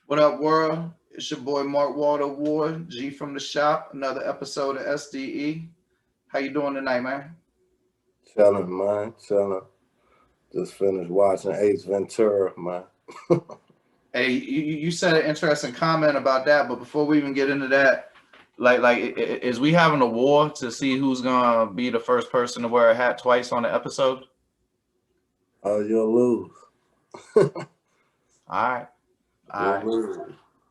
What up, world? It's your boy Mark Walter Ward, G from the shop. Another episode of S.D.E. How you doing tonight, man? Chilling, man. Chilling. Just finished watching Ace Ventura, man. Hey, you said an interesting comment about that, but before we even get into that, is we having a war to see who's gonna be the first person to wear a hat twice on the episode? Oh, you'll lose. All right, all You'll right. lose.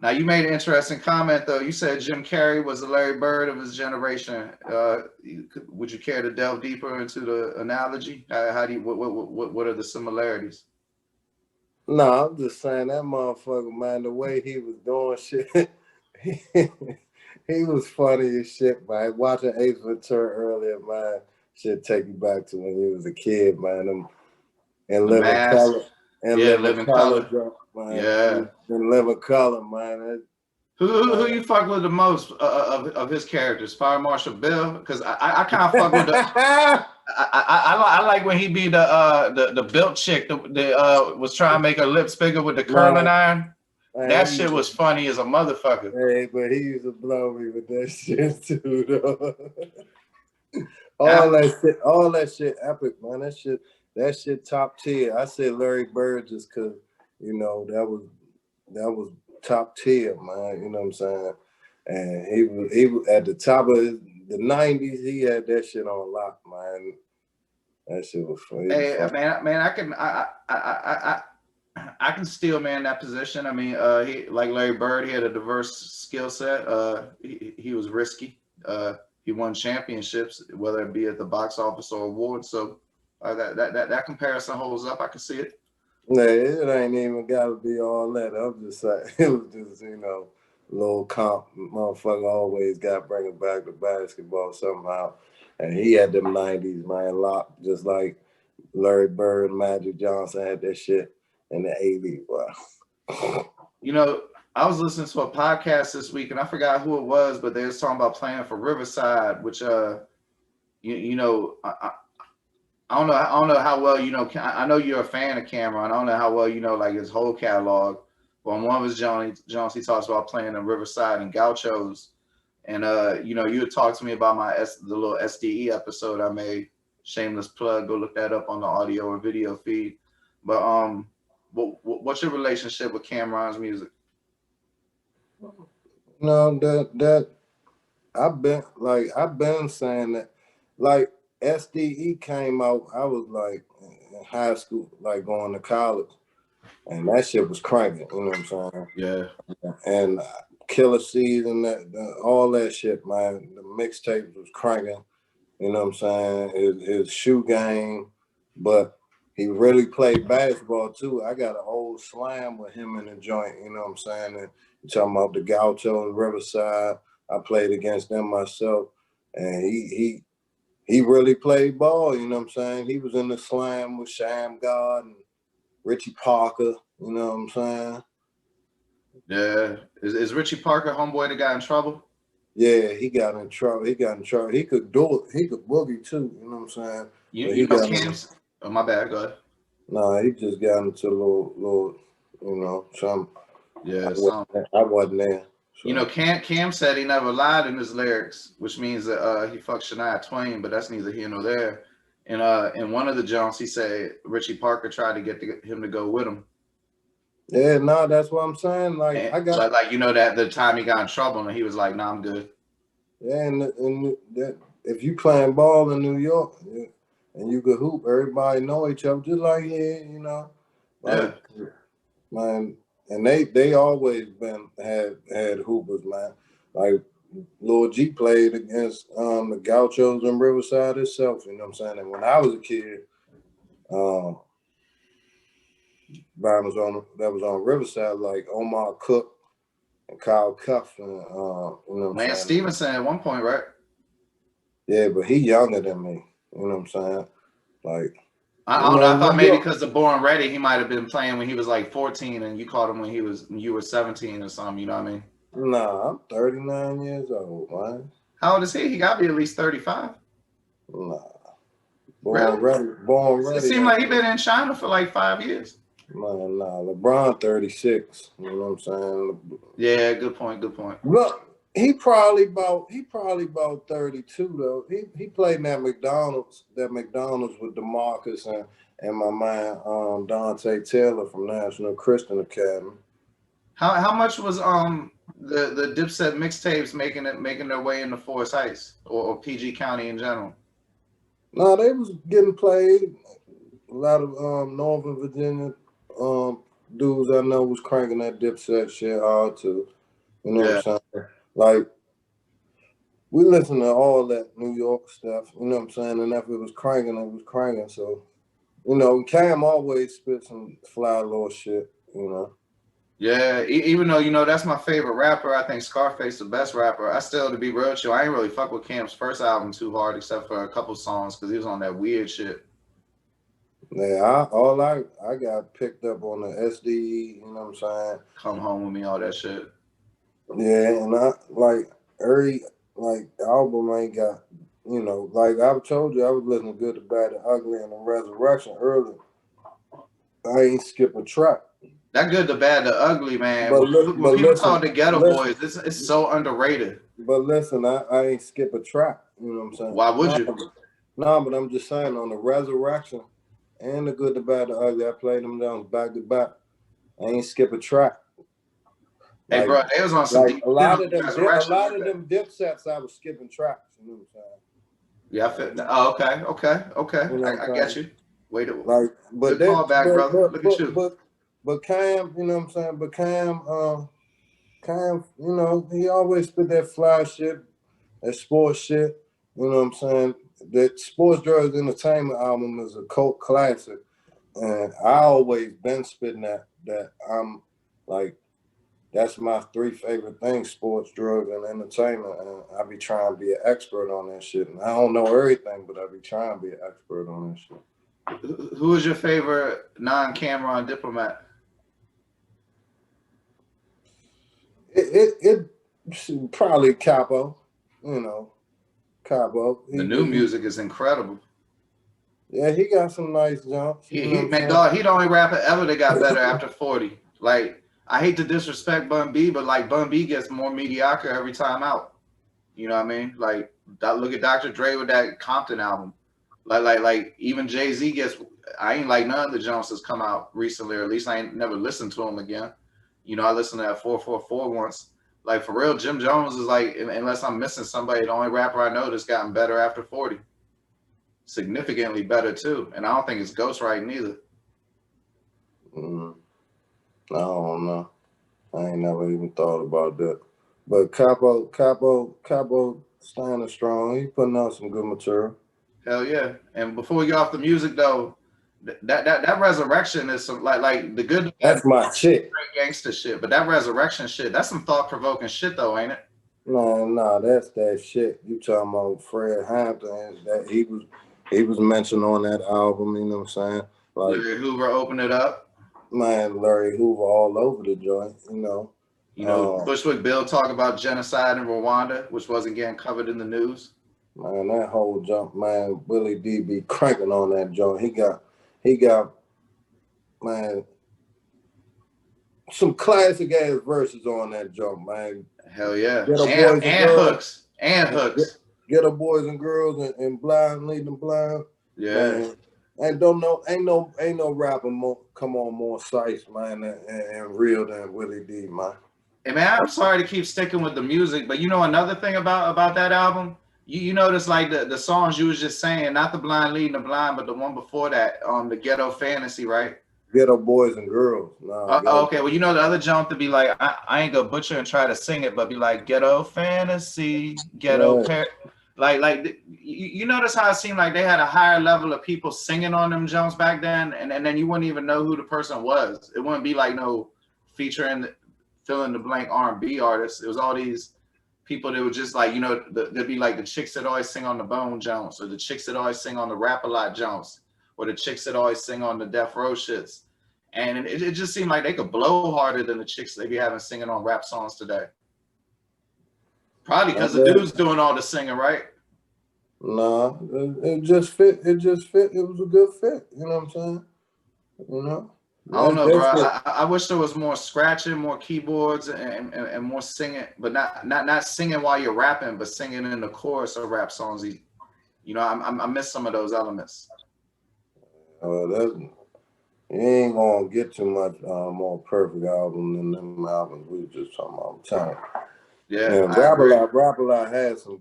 Now you made an interesting comment though. You said Jim Carrey was the Larry Bird of his generation. Would you care to delve deeper into the analogy? How do you what are the similarities? No, I'm just saying that motherfucker, man, the way he was doing shit, he, he was funny as shit, man. Watching Ace Ventura earlier, man, should take you back to when you was a kid, man. And The living mask, color, and yeah, living living color, color, man. yeah. And living color, man. Who Man. you fuck with the most of his characters? Fire Marshal Bill, because I kind of fuck with the I like when he be the built chick that was trying to make her lips bigger with the curling man, iron. man, That shit was funny as a motherfucker. hey, but he used to blow me with that shit too, though. Now, All that shit, epic, man. That shit, top tier. I said Larry Bird just because that was top tier, man. You know what I'm saying? And he was at the top of the '90s. He had that shit on lock, man. That shit was funny. He was hey funny. man, I can still man that position. I mean, he like Larry Bird, he had a diverse skill set. He was risky. He won championships, whether it be at the box office or awards. So that comparison holds up. I can see it. Yeah, it ain't even got to be all that. I'm just saying, it was just little comp. Motherfucker always got bringing back the basketball somehow, and he had them '90s man locked just like Larry Bird, Magic Johnson had that shit in the '80s. Wow. You know, I was listening to a podcast this week, and I forgot who it was, but they was talking about playing for Riverside, which you know, I don't know how well you know. I know you're a fan of Cam'ron. I don't know how well you know like his whole catalog. But on one of his Jones, he talks about playing in Riverside and Gauchos, and you had talked to me about the little S.D.E episode I made. Shameless plug. Go look that up on the audio or video feed. But what's your relationship with Cam'ron's music? No, that I've been saying that like S.D.E came out. I was like in high school, like going to college, and that shit was cranking. You know what I'm saying? Yeah. And Killer Season, all that shit, man. The mixtapes was cranking. You know what I'm saying? His shoe game, but he really played basketball too. I got an old slam with him in the joint. You know what I'm saying? And you talking about the Gaucho and Riverside? I played against them myself, and he really played ball. You know what I'm saying? He was in the slam with Sham God and Richie Parker. You know what I'm saying? Yeah. Is Richie Parker homeboy that got in trouble? Yeah, he got in trouble. He got in trouble. He could do it. He could boogie too. You know what I'm saying? You But you he know got in. Cam's. Oh my bad. Go ahead. Nah, he just got into a little, some. Yeah. Some. I wasn't there. You know, So Cam said he never lied in his lyrics, which means that he fucked Shania Twain, but that's neither here nor there. And in one of the Jones, he said Richie Parker tried to get him to go with him, yeah, no, that's what I'm saying. Like and I got, like you know that the time he got in trouble, and he was like, "Nah, I'm good." yeah, and that if you playing ball in New York, yeah, and you could hoop, everybody know each other. Just like here, Yeah. like man, and they always been had hoopers, man. Like Lil G played against the Gauchos in Riverside itself. You know what I'm saying? And when I was a kid, um, Brian was on Riverside, like Omar Cook and Kyle Cuff, and you know what I'm Lance saying? Stevenson at one point, right? Yeah, but he younger than me. You know what I'm saying? Like, I don't know. I thought New maybe York. because of Born Ready, he might have been playing when he was like 14, and you caught him when you were 17 or something. You know what I mean? Nah, I'm 39 years old, man. How old is he? He got to be at least 35. Nah, Really? born It ready. seemed like he been in China for like 5 years. Man, nah, LeBron 36. You know what I'm saying? Yeah, good point. Good point. Look, he probably about 32 though. He played in that McDonald's with DeMarcus and my man Dante Taylor from National Christian Academy. How much was the Dipset mixtapes making their way into Forest Heights or PG County in general? No, they was getting played. A lot of Northern Virginia dudes I know was cranking that Dipset shit hard too. You know what I'm saying? Like, we listen to all that New York stuff, you know what I'm saying? And if it was cranking, it was cranking. So, you know, Cam always spit some fly little shit, you know. Yeah, even though, you know, that's my favorite rapper, I think Scarface the best rapper. I still, to be real with you, I ain't really fuck with Cam's first album too hard, except for a couple songs, because he was on that weird shit. Yeah, I got picked up on the S.D.E, you know what I'm saying? Come Home With Me, all that shit. Yeah, and I, like, every, like, album ain't got, you know, like I've told you, I was listening to Good, the Bad, the Ugly, and the Resurrection earlier. I ain't skip a track. That Good, the Bad, the Ugly, man. But When people listen, call it the Geto Boys, it's so underrated. But listen, I ain't skip a track. You know what I'm saying? Why would you? No, but I'm just saying on the Resurrection and the Good, the Bad, the Ugly, I played them down back to back. I ain't skip a track. Hey, like, bro, they was on some like a lot of them dip sets I was skipping tracks. You know what I'm saying? Yeah, I feel. Oh, okay. You know I get you. Wait, like, but good call back, brother. Look at you. But Cam, you know what I'm saying? But Cam, you know, he always spit that fly shit, that sports shit. You know what I'm saying? That Sports Drugs Entertainment album is a cult classic. And I always been spitting that I'm like, that's my three favorite things, sports, drugs, and entertainment. And I be trying to be an expert on that shit. And I don't know everything, but I be trying to be an expert on that shit. Who is your favorite non-Cam'ron diplomat? It probably Capo, you know, Capo. The new music is incredible. Yeah, he got some nice jumps. He the only rapper ever that got better after 40. Like, I hate to disrespect Bun B, but like Bun B gets more mediocre every time out. You know what I mean? Like, look at Dr. Dre with that Compton album. Like even Jay-Z gets. I ain't like none of the Jones that's come out recently, or at least I ain't never listened to him again. You know, I listened to that 444 once. Like, for real, Jim Jones is like, unless I'm missing somebody, the only rapper I know that's gotten better after 40. Significantly better too, and I don't think it's ghostwriting either. I don't know. I ain't never even thought about that. But Capo standing strong. He putting out some good material. Hell yeah! And before we get off the music though, that Resurrection is some like the good. That's my shit. Gangster shit, but that Resurrection shit, that's some thought provoking shit though, ain't it? No, that's that shit. You talking about Fred Hampton? That he was mentioned on that album. You know what I'm saying? Like, Larry Hoover opened it up. Man, Larry Hoover all over the joint. You know, Bushwick Bill talk about genocide in Rwanda, which wasn't getting covered in the news. Man, that whole jump, man, Willie D be cranking on that joint. He got, man, some classic ass verses on that joint, man. Hell yeah. And hooks. Geto Boys and Girls and Blind Leading Them Blind. Yeah. Man. And ain't no rapper come on more size, man, and real than Willie D, man. Hey man, I'm sorry to keep sticking with the music, but you know another thing about that album? You notice like the songs you was just saying, not the Blind Leading the Blind, but the one before that, the Ghetto Fantasy, right? Geto Boys and Girls. Okay, well, you know the other jump to be like, I ain't gonna butcher and try to sing it, but be like Ghetto Fantasy, Ghetto like you notice how it seemed like they had a higher level of people singing on them jumps back then, and then you wouldn't even know who the person was. It wouldn't be like no featuring fill in the blank R&B artists. It was all these people that were just like, you know, there'd be like the chicks that always sing on the Bone Jones, or the chicks that always sing on the Rap A Lot Jones, or the chicks that always sing on the Death Row shits. And it just seemed like they could blow harder than the chicks they be having singing on rap songs today. Probably because the dude's doing all the singing, right? Nah, it just fit. It was a good fit. You know what I'm saying? You know? I don't know, bro. That's I wish there was more scratching, more keyboards, and more singing, but not singing while you're rapping, but singing in the chorus of rap songs. You know, I miss some of those elements. that's you ain't gonna get too much more perfect album than them albums we just talking about time. Yeah, And I agree. Rap a Lot had some.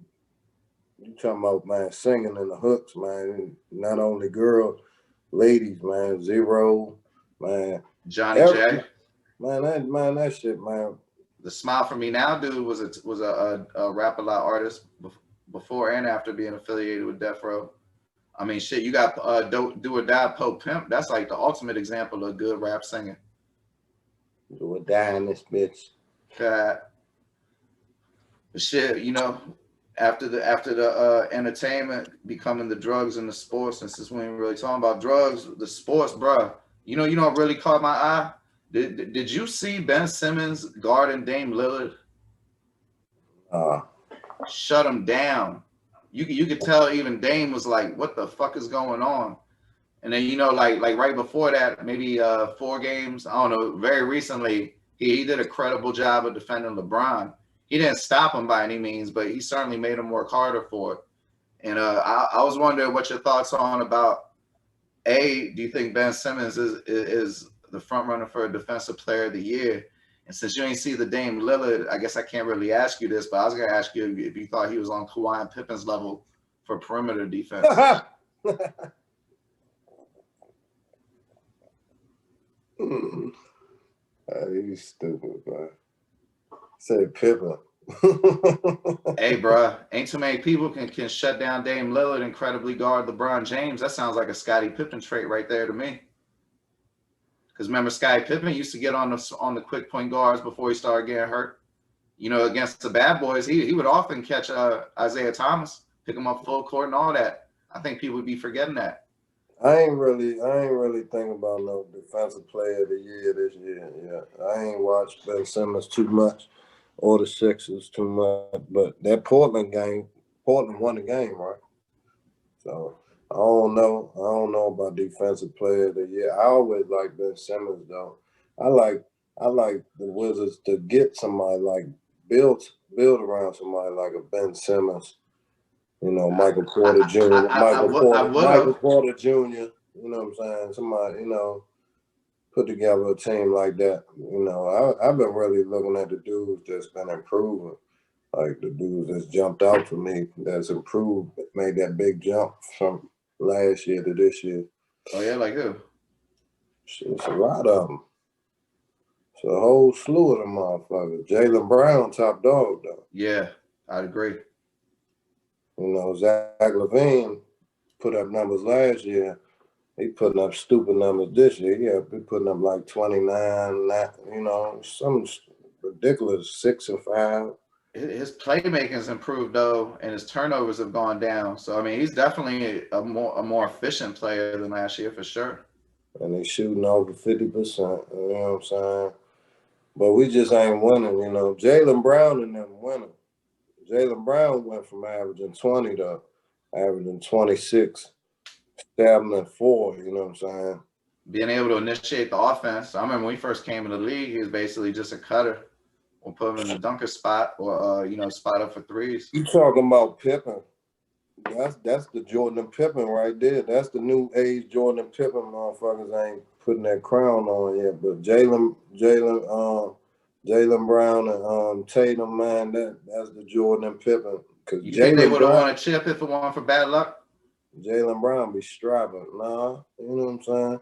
You talking about, man, singing in the hooks, man. Not only girls, ladies, man. Zero, man. Johnny J. That shit, man. The Smile for Me Now dude was a Rap a Lot artist before and after being affiliated with Death Row. I mean, shit, you got Do or Die Pope Pimp. That's like the ultimate example of good rap singing. Do or die in this bitch. But shit, you know, after the entertainment becoming the drugs and the sports, and since we ain't really talking about drugs, the sports, bruh. You know what really caught my eye? Did you see Ben Simmons guarding Dame Lillard? Shut him down. You could tell even Dame was like, what the fuck is going on? And then, you know, like right before that, maybe 4 games, I don't know, very recently, he did a credible job of defending LeBron. He didn't stop him by any means, but he certainly made him work harder for it. And I was wondering what your thoughts on about, A, do you think Ben Simmons is the front runner for a defensive player of the year? And since you ain't see the Dame Lillard, I guess I can't really ask you this, but I was going to ask you if you thought he was on Kawhi and Pippen's level for perimeter defense. You stupid, bro. Say Pippen. Hey, bro, ain't too many people can shut down Dame Lillard and incredibly guard LeBron James. That sounds like a Scottie Pippen trait right there to me. Because remember, Scottie Pippen used to get on the quick point guards before he started getting hurt. You know, against the bad boys, he would often catch Isaiah Thomas, pick him up full court and all that. I think people would be forgetting that. I ain't really thinking about no defensive player of the year this year. Yeah, I ain't watched Ben Simmons too much or the Sixers too much. But that Portland won the game, right? So I don't know about defensive player of the year. I always like Ben Simmons though. I like the Wizards to get somebody like build around somebody like a Ben Simmons. You know, Michael Porter Jr. Michael Porter Jr. You know what I'm saying? Somebody, you know, put together a team like that. You know, I've been really looking at the dudes that's been improving. Like the dudes that's jumped out for me, that's improved, made that big jump from last year to this year. Oh yeah, like who? It's a lot of them. It's a whole slew of them motherfuckers. Jaylen Brown, top dog though. Yeah, I'd agree. You know, Zach LaVine put up numbers last year. He putting up stupid numbers this year. Yeah, he putting up like 29, you know, some ridiculous 6 and 5. His playmaking's improved though, and his turnovers have gone down. So I mean, he's definitely a more efficient player than last year for sure. And he's shooting over 50%. You know what I'm saying? But we just ain't winning. You know, Jaylen Brown and them winning. Jaylen Brown went from averaging 20 to averaging 26, 7 and 4. You know what I'm saying? Being able to initiate the offense. I remember when he first came in the league, he was basically just a cutter. We'll put him in the dunker spot or you know, spot up for threes. You talking about Pippen? That's the Jordan and Pippen right there. That's the new age Jordan and Pippen. Motherfuckers ain't putting that crown on yet. But Jaylen Brown and Tatum, man, that's the Jordan and Pippen. You think they would have won a chip if it weren't for bad luck? Jaylen Brown be striving. Nah, you know what I'm saying?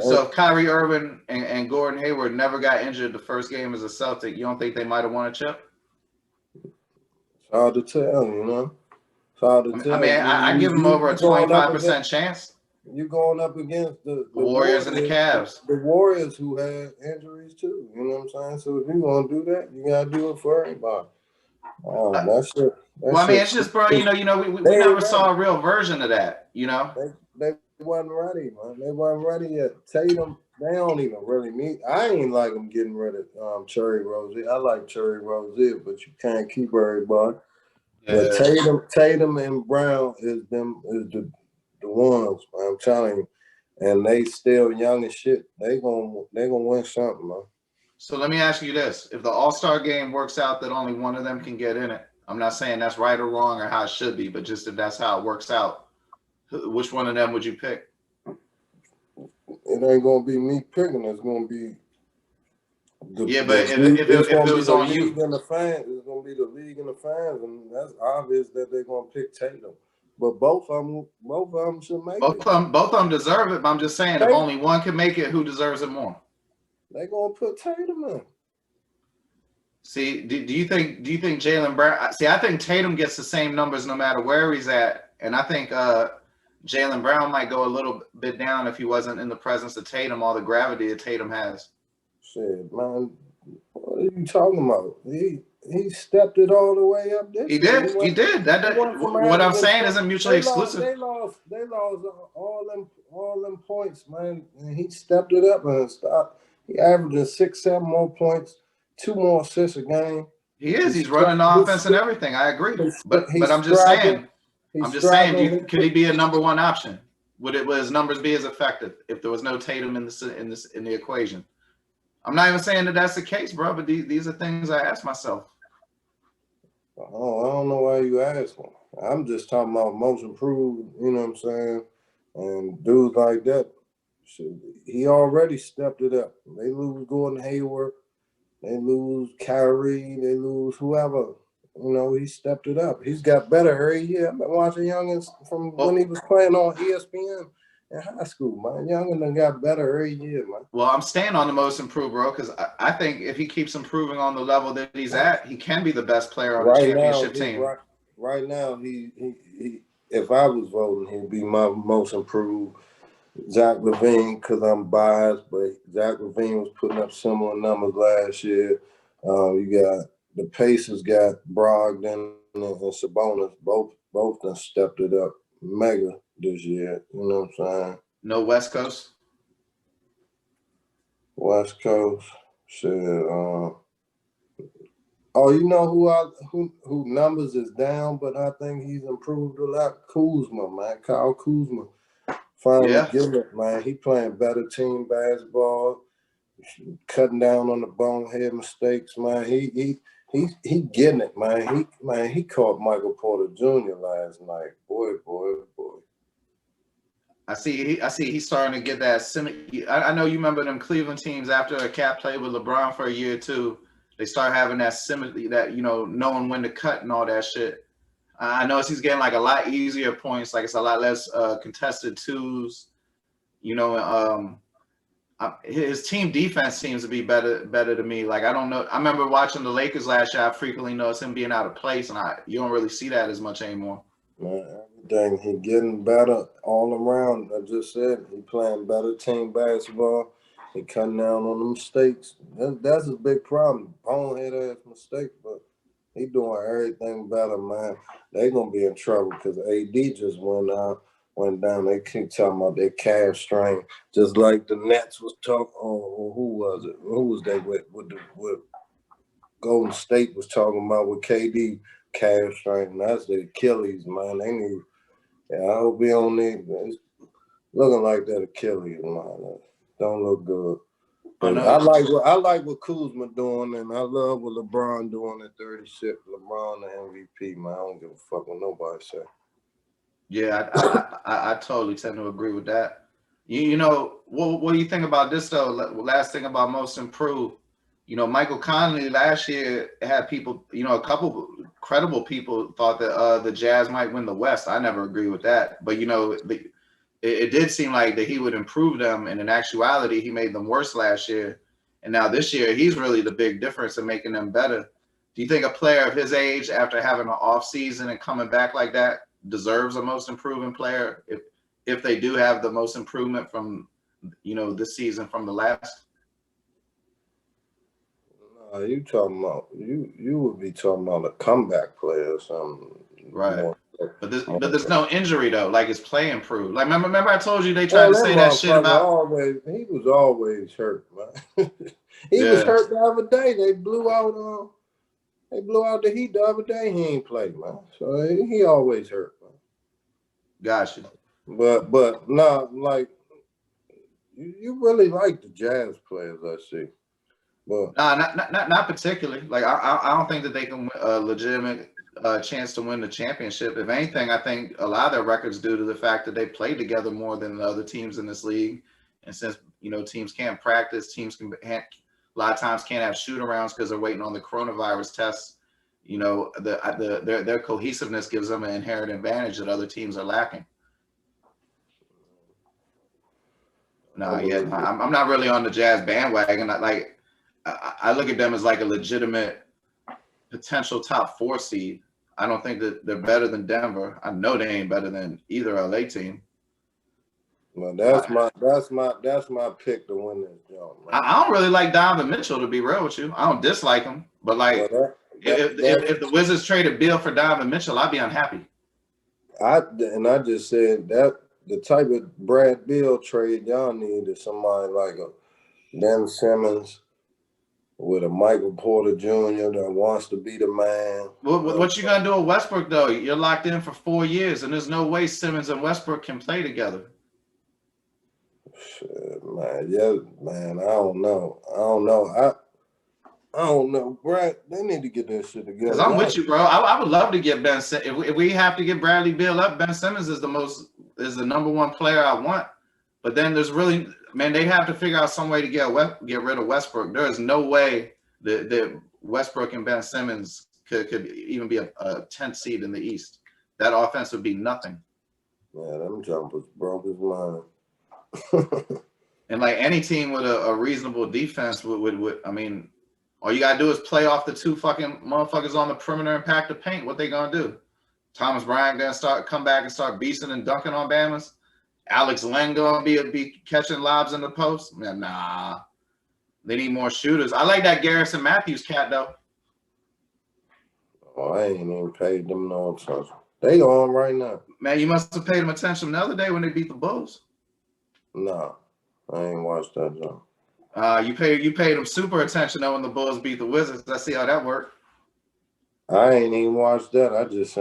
So if Kyrie Irving and Gordon Hayward never got injured the first game as a Celtic, you don't think they might have won a chip? It's hard to tell, you know. It's hard to tell. I mean, I give them over a 25% chance. You're going up against the Warriors and the Cavs. The Warriors who had injuries too. You know what I'm saying? So if you're going to do that, you got to do it for everybody. Well, I mean, it's just, bro, you know, we never saw a real version of that, you know? They wasn't ready, man. They wasn't ready yet. Tatum, they don't even really need. I ain't like them getting rid of Cherry Rozier. I like Cherry Rozier, but you can't keep everybody. Yeah. But Tatum and Brown is the ones. I'm telling you. and they still young as shit, they gonna win something, man. So let me ask you this: if the All-Star game works out that only one of them can get in it, I'm not saying that's right or wrong or how it should be, but just if that's how it works out, which one of them would you pick? It ain't gonna be me picking. It's gonna be but if it was on you, and the fans, it's gonna be the league and the fans, and that's obvious that they're gonna pick Tatum. But both of them should make it. Both of them deserve it. But I'm just saying, if only one can make it, who deserves it more? They gonna put Tatum in. See, do you think Jaylen Brown? See, I think Tatum gets the same numbers no matter where he's at, and I think Jaylen Brown might go a little bit down if he wasn't in the presence of Tatum, all the gravity that Tatum has. Shit, man, what are you talking about? He stepped it all the way up there. He did. What I'm saying isn't mutually exclusive. They lost all them points, man. And he stepped it up and stopped. He averaging 6-7 more points, 2 more assists a game. He is. He's running the offense and everything. I agree. But I'm just saying. Could he be a number one option? Would his numbers be as effective if there was no Tatum in the equation? I'm not even saying that that's the case, bro. But these are things I ask myself. Oh, I don't know why you asking. I'm just talking about most improved. You know what I'm saying? And dudes like that, he already stepped it up. They lose Gordon Hayward, they lose Kyrie, they lose whoever. You know, he stepped it up. He's got better every year. I've been watching Youngins from when he was playing on ESPN in high school, man. Youngin got better every year, man. Well, I'm staying on the most improved, bro, because I think if he keeps improving on the level that he's at, he can be the best player on the championship team. Right now, he if I was voting, he'd be my most improved. Zach LaVine, because I'm biased, but Zach LaVine was putting up similar numbers last year. You got the Pacers got Brogdon and Sabonis, both done stepped it up mega this year. You know what I'm saying? No West Coast. West Coast, shit. Oh, you know who numbers is down, but I think he's improved a lot. Kuzma, man, Kyle Kuzma. Finally getting it, man. He playing better team basketball, cutting down on the bonehead mistakes, man. He getting it, man. He caught Michael Porter Jr. last night. Boy. I see he's starting to get that. I know you remember them Cleveland teams after a Cat played with LeBron for a year or two. They start having that symmetry, that, you know, knowing when to cut and all that shit. I notice he's getting like a lot easier points. Like it's a lot less contested twos. You know, his team defense seems to be better to me. Like I don't know. I remember watching the Lakers last year. I frequently noticed him being out of place, and you don't really see that as much anymore. Man, everything he getting better all around. I just said he playing better team basketball. He cutting down on the mistakes. That's a big problem. Bonehead ass mistake, but he doing everything better, man. They gonna be in trouble because AD just went down. They keep talking about their calf strain, just like the Nets was talking. Oh, who was it? Who was they with Golden State was talking about with KD calf strain? That's the Achilles, man. They need. Yeah, I hope we don't need. It's looking like that Achilles, man. Don't look good. But I like what Kuzma doing, and I love what LeBron doing at 36. LeBron the MVP, man. I don't give a fuck what nobody say. Yeah, I totally tend to agree with that. You know, what do you think about this though? Last thing about most improved. You know, Michael Conley last year had people. You know, a couple credible people thought that the Jazz might win the West. I never agree with that, but you know, it did seem like that he would improve them, and in actuality, he made them worse last year. And now this year, he's really the big difference in making them better. Do you think a player of his age, after having an off season and coming back like that, deserves a most improving player if they do have the most improvement from, you know, this season from the last? No, you talking about you would be talking about a comeback player or something, right? More. But there's no injury though. Like his play improved. Like remember I told you they tried to say that shit about. He was always hurt, man. He was hurt the other day. They blew out. They blew out the Heat the other day. He ain't played, man. So he always hurt, man. Gotcha. But no, like you really like the Jazz players, I see. But not particularly. Like I don't think that they can win a legitimate chance to win the championship. If anything, I think a lot of their records due to the fact that they play together more than the other teams in this league. And since teams can't practice, teams a lot of times can't have shoot arounds because they're waiting on the coronavirus tests. Their cohesiveness gives them an inherent advantage that other teams are lacking. I'm not really on the Jazz bandwagon. I look at them as like a legitimate potential top 4 seed. I don't think that they're better than Denver. I know they ain't better than either LA team. Well, that's my pick to win this job. I don't really like Donovan Mitchell, to be real with you. I don't dislike him, but if the Wizards traded Beal for Donovan Mitchell, I'd be unhappy. I just said that the type of Brad Beal trade y'all need is somebody like a Ben Simmons with a Michael Porter Jr. that wants to be the man. What you gonna do with Westbrook though? You're locked in for 4 years, and there's no way Simmons and Westbrook can play together. Shit, man, yeah, man. I don't know. I don't know, Brad. They need to get this shit together. Because I'm with you, bro. I would love to get Ben Simmons. If we have to get Bradley Beal up, Ben Simmons is the number 1 player I want. But then there's really, man, they have to figure out some way to get rid of Westbrook. There is no way that Westbrook and Ben Simmons could even be a 10th seed in the East. That offense would be nothing. Yeah, them jumpers broke his mind. And like any team with a reasonable defense would I mean, all you gotta do is play off the 2 fucking motherfuckers on the perimeter and pack the paint. What they gonna do? Thomas Bryant gonna come back and start beasting and dunking on Bamas? Alex Len gonna be catching lobs in the post? Man, nah. They need more shooters. I like that Garrison Matthews cat though. Oh, I ain't even paid them no attention. They on right now. Man, you must have paid them attention the other day when they beat the Bulls. No, I ain't watched that job. You paid them super attention though when the Bulls beat the Wizards. I see how that worked. I ain't even watched that. I just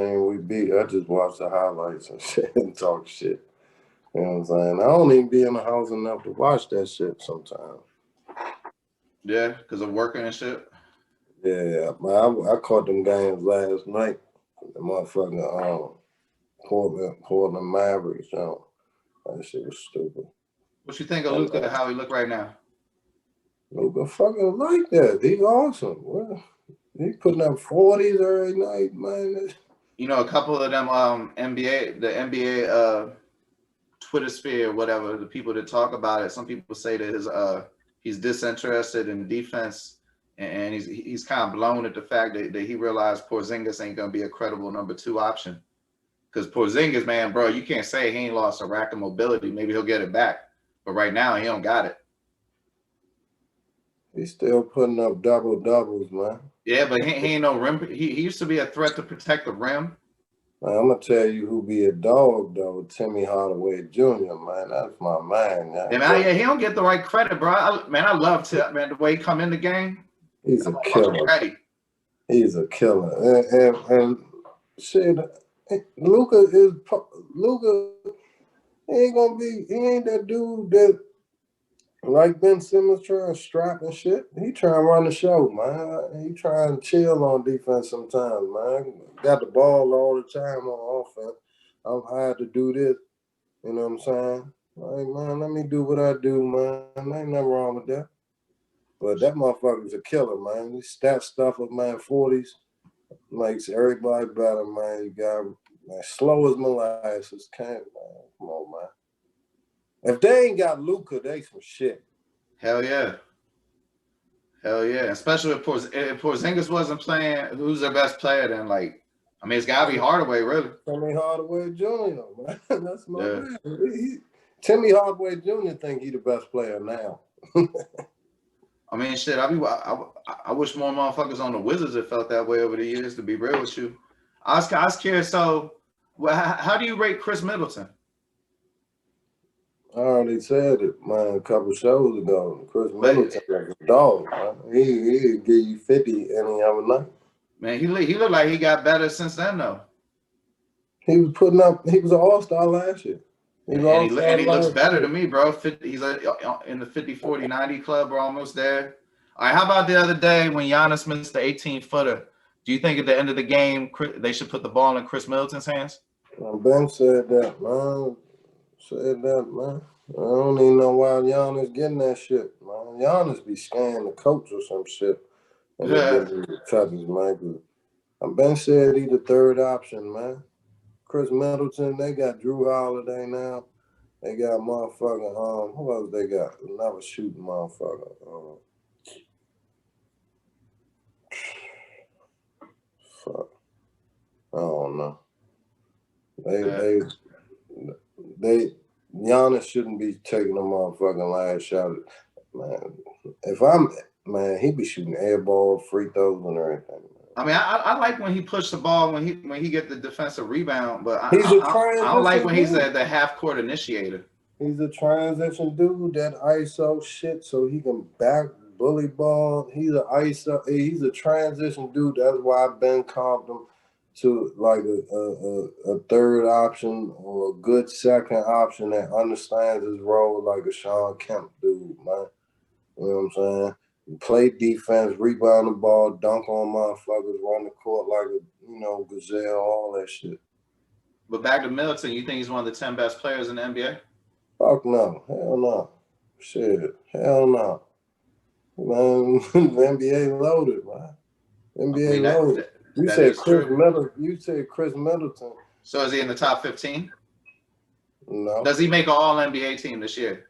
watched the highlights and shit and talk shit. You know what I'm saying? I don't even be in the house enough to watch that shit sometimes. Yeah, because of working and shit. Yeah, man, I caught them games last night. The motherfucking Portland Mavericks, that shit was stupid. What you think of Luka? How he look right now? Luka fucking like that. He's awesome. Well, he putting up 40s every night, man. A couple of them the NBA Twitter sphere, whatever, the people that talk about it. Some people say that he's disinterested in defense, and he's kind of blown at the fact that he realized Porzingis ain't gonna be a credible number 2 option. Because Porzingis, man, bro, you can't say he ain't lost a rack of mobility. Maybe he'll get it back, but right now he don't got it. He's still putting up double-doubles, man. Yeah, but he ain't no rim. He used to be a threat to protect the rim. Man, I'm gonna tell you who be a dog though, Timmy Hardaway Jr. Man, that's my man. Yeah, he don't get the right credit, bro. I love Tim, man. The way he come in the game, he's a killer. He's a killer, and shit. Luka. He ain't that dude that like Ben Simmons trying to strap and shit. He trying to run the show, man. He trying to chill on defense sometimes, man. Got the ball all the time on offense. I'm hired to do this. You know what I'm saying? Like, man, let me do what I do, man. Ain't nothing wrong with that. But that motherfucker's a killer, man. He stat stuff of man 40s. Makes everybody better, man. You got man, slow as molasses. Can't, man. Come on, man. If they ain't got Luka, they some shit. Hell yeah. Especially if Porzingis wasn't playing, who's their best player then? Like, I mean, it's got to be Hardaway, really. Timmy Hardaway Jr., man. That's my man. Timmy Hardaway Jr. think he the best player now. I mean, shit, I wish more motherfuckers on the Wizards had felt that way over the years, to be real with you. I was curious, so how do you rate Khris Middleton? I already said it, man, a couple shows ago. Khris Middleton like a dog, man. He'll give you 50 any other night. Man, he looked like he got better since then, though. He was an all-star last year. And he looks better to me, bro. He's in the 50, 40, 90 club. We're almost there. All right, how about the other day when Giannis missed the 18-footer? Do you think at the end of the game they should put the ball in Khris Middleton's hands? Ben said that, man. I don't even know why Giannis getting that shit, man. Giannis be scaring the coach or some shit. And they get the touches, man. Ben said he the third option, man. Khris Middleton, they got Drew Holiday now. They got motherfucking, who else they got? Another shooting motherfucker. Fuck. I don't know. They Giannis shouldn't be taking the motherfucking last shot. Man, he be shooting air ball, free throws and everything. Man. I mean, I like when he pushed the ball when he get the defensive rebound, but I don't like when he's the half court initiator. He's a transition dude that ISO shit so he can back bully ball. He's a transition dude. That's why Ben comped him to like a third option or a good second option that understands his role like a Sean Kemp dude, man. You know what I'm saying? Play defense, rebound the ball, dunk on motherfuckers, run the court like a gazelle, all that shit. But back to Middleton, you think he's one of the 10 best players in the NBA? Fuck no. Hell no. Shit. Hell no. Man, the NBA loaded, man. NBA loaded. You said Khris Middleton. So is he in the top 15? No. Does he make an all-NBA team this year?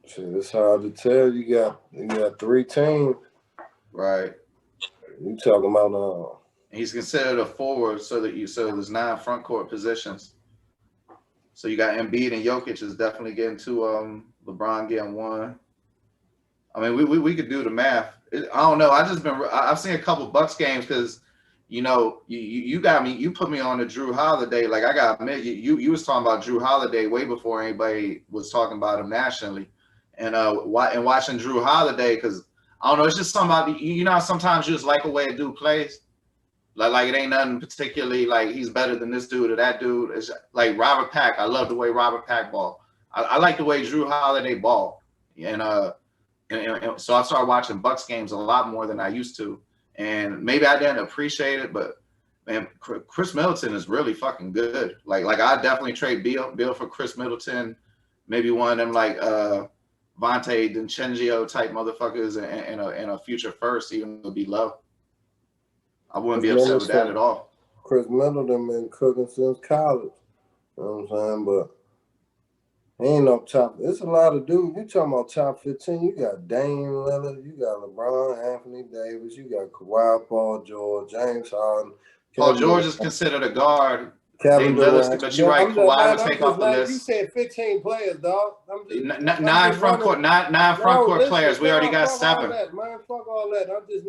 Shit, it's hard to tell. You got 3 teams. Right. You talking about he's considered a forward, so there's 9 front court positions. So you got Embiid and Jokic is definitely getting 2. LeBron getting 1. I mean, we could do the math. I don't know. I've seen a couple Bucks games because, you got me. You put me on the Drew Holiday. Like I gotta admit, you was talking about Drew Holiday way before anybody was talking about him nationally. And watching Drew Holiday, because I don't know, it's just somebody, sometimes you just like a way a dude plays. Like it ain't nothing particularly like he's better than this dude or that dude. It's like Robert Pack. I love the way Robert Pack ball. I like the way Drew Holiday ball. And so I started watching Bucks games a lot more than I used to. And maybe I didn't appreciate it, but man, Khris Middleton is really fucking good. Like I definitely trade Beal for Khris Middleton. Maybe one of them like Vontae DiCencio type motherfuckers and a future first, even though it'd be low. I wouldn't be upset with that at all. Khris Middleton been cooking since college. You know what I'm saying? But he ain't no top. It's a lot of dudes. You talking about top 15. You got Dame Lillard. You got LeBron, Anthony Davis. You got Kawhi, Paul George, James Harden. Paul George is considered a guard. Kevin Durant. But you're right. Kawhi would take off the list. You said 15 players, dog. Nine front court players. We already got 7. Man, fuck all that. I'm just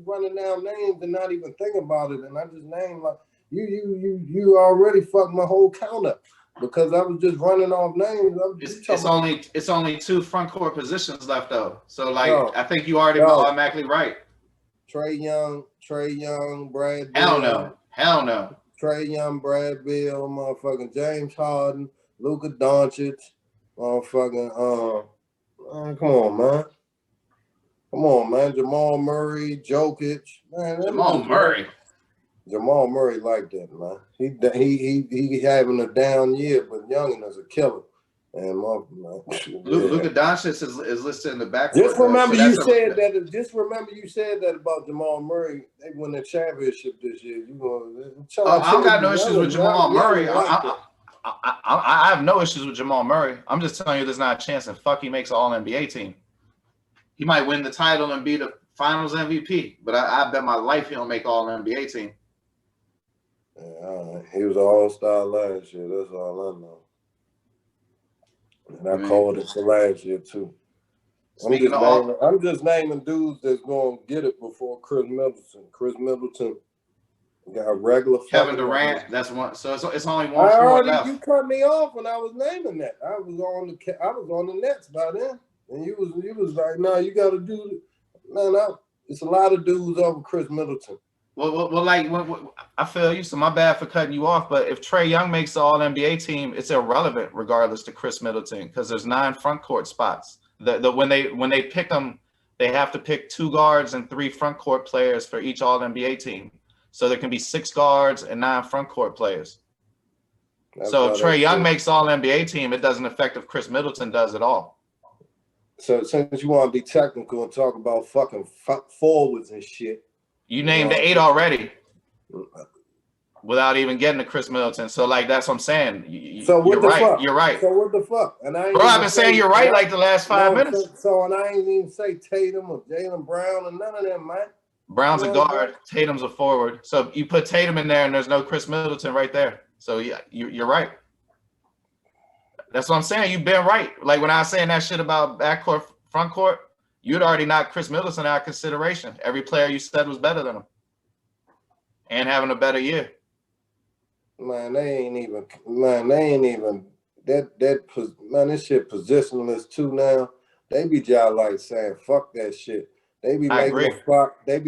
running down names and not even thinking about it. And I just named like you already fucked my whole count up because I was just running off names. It's only 2 front court positions left though. So I think you already automatically right. Trae Young, Brad. Hell no. Trae Young, Brad Beal, motherfucking James Harden, Luka Doncic, motherfucking come on, man. Jamal Murray, Jokic, man. Jamal Murray like that, man. He having a down year, but Youngin is a killer. And Luka Doncic is listed in the back. Just remember you said that about Jamal Murray. They won the championship this year. I've got no issues with Jamal Murray. I have no issues with Jamal Murray. I'm just telling you, there's not a chance. And fuck, he makes an All-NBA team. He might win the title and be the Finals MVP, but I bet my life he don't make All-NBA team. Yeah, he was an All-Star last year. That's all I know. And I called it for last year too. I'm just naming dudes that's gonna get it before Khris Middleton. Khris Middleton got a regular. Kevin Durant, that's one. So it's only one floor left. You cut me off when I was naming that. I was on the Nets by then, and you was like, no, you got to do. Man, it's a lot of dudes over Khris Middleton. Like I feel you. So my bad for cutting you off. But if Trae Young makes the All NBA team, it's irrelevant regardless to Khris Middleton because there's 9 front court spots. When they pick them, they have to pick 2 guards and 3 front court players for each All NBA team. So there can be 6 guards and 9 front court players. So if Trae Young makes All NBA team, it doesn't affect if Khris Middleton does at all. So since you want to be technical and talk about fucking forwards and shit, you named the 8 already without even getting to Khris Middleton. So like that's what I'm saying. You're right. Fuck? You're right. So what the fuck? And I ain't Bro, I've been saying you're right like the last 5 minutes. So and I ain't even say Tatum or Jaylen Brown or none of them, man. Brown's a guard, Tatum's a forward. So you put Tatum in there and there's no Khris Middleton right there. So yeah, you're right. That's what I'm saying. You've been right. Like when I was saying that shit about backcourt, front court, you'd already knocked Khris Middleton out of consideration. Every player you said was better than him and having a better year. Man, they ain't even this shit positionless too now. They be just like saying, fuck that shit. They be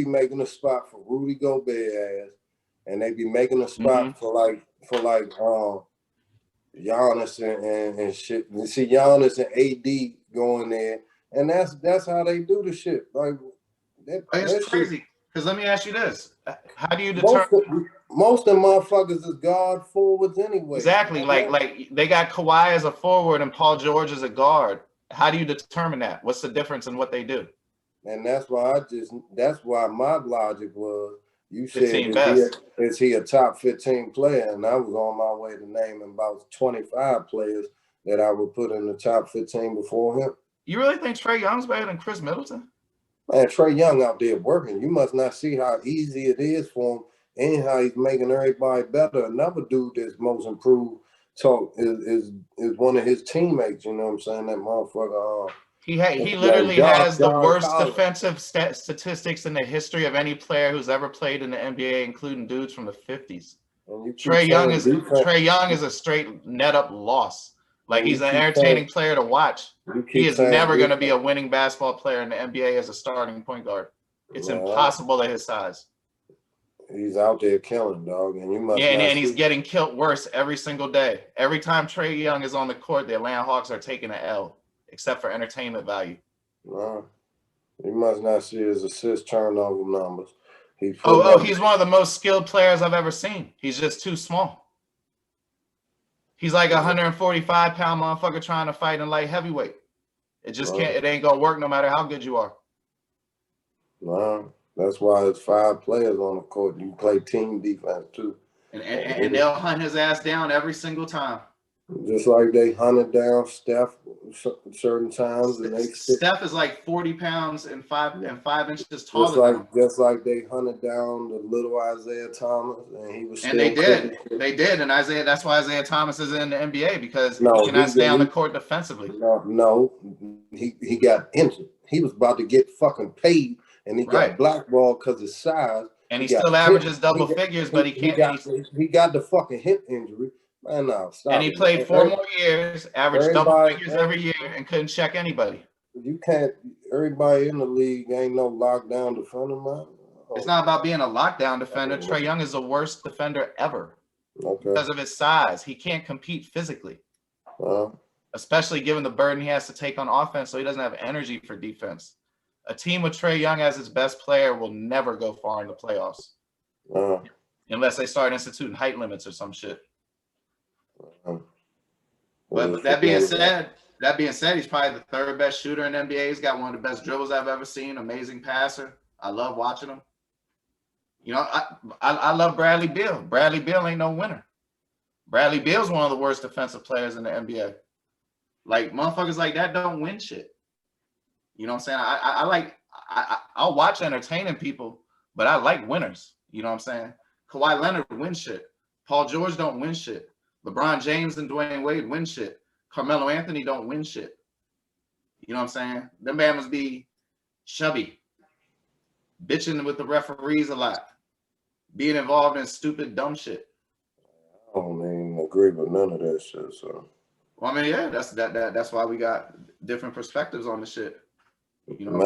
making a spot for Rudy Gobert ass, and they be making a spot for Giannis and shit. You see Giannis and AD going there, and that's how they do the shit. Like it's crazy. Because let me ask you this: how do you determine? Most of them motherfuckers is guard forwards anyway. Exactly. Like they got Kawhi as a forward and Paul George as a guard. How do you determine that? What's the difference in what they do? And that's why my logic was, you said, is he a top 15 player? And I was on my way to naming about 25 players that I would put in the top 15 before him. You really think Trae Young's better than Khris Middleton? Man, Trae Young out there working. You must not see how easy it is for him and how he's making everybody better. Another dude that's most improved is one of his teammates. You know what I'm saying? That motherfucker. He literally has the worst defensive statistics in the history of any player who's ever played in the NBA, including dudes from the 50s. Trae Young is a straight net up loss. Like he's an entertaining player to watch. He is never going to be a winning basketball player in the NBA as a starting point guard. It's impossible at his size. He's out there killing, dog, and you must. Yeah, and he's getting killed worse every single day. Every time Trae Young is on the court, the Atlanta Hawks are taking an L, except for entertainment value. You must not see his assist turnover numbers. He's one of the most skilled players I've ever seen. He's just too small. He's like a 145-pound motherfucker trying to fight in light heavyweight. It just can't. It ain't gonna work no matter how good you are. That's why it's 5 players on the court. You play team defense too, and they'll hunt his ass down every single time. Just like they hunted down Steph certain times, and Steph is like 40 pounds and 5 inches taller. Just like they hunted down the little Isaiah Thomas, and he was. And they did, and Isaiah. That's why Isaiah Thomas is in the NBA because he cannot stay on the court defensively. No, he got injured. He was about to get fucking paid, and he got blackballed because of size. And he still averages double figures, but he can't. He got the fucking hip injury. Man, no, stop. And he played 4 more years, averaged double figures every year, and couldn't check anybody. You can't. Everybody in the league ain't no lockdown defender, man. It's not about being a lockdown defender. Trae Young is the worst defender ever because of his size. He can't compete physically, especially given the burden he has to take on offense, so he doesn't have energy for defense. A team with Trae Young as its best player will never go far in the playoffs unless they start instituting height limits or some shit. But that being said, he's probably the 3rd best shooter in the NBA. He's got one of the best dribbles I've ever seen. Amazing passer. I love watching him. You know, I love Bradley Beal. Bradley Beal ain't no winner. Bradley Beal's one of the worst defensive players in the NBA. Like motherfuckers like that don't win shit. You know what I'm saying? I'll watch entertaining people, but I like winners. You know what I'm saying? Kawhi Leonard wins shit. Paul George don't win shit. LeBron James and Dwayne Wade win shit. Carmelo Anthony don't win shit. You know what I'm saying? Them man must be chubby, bitching with the referees a lot, being involved in stupid, dumb shit. I don't even agree with none of that shit. So, well, I mean, yeah, that's why we got different perspectives on the shit. You know,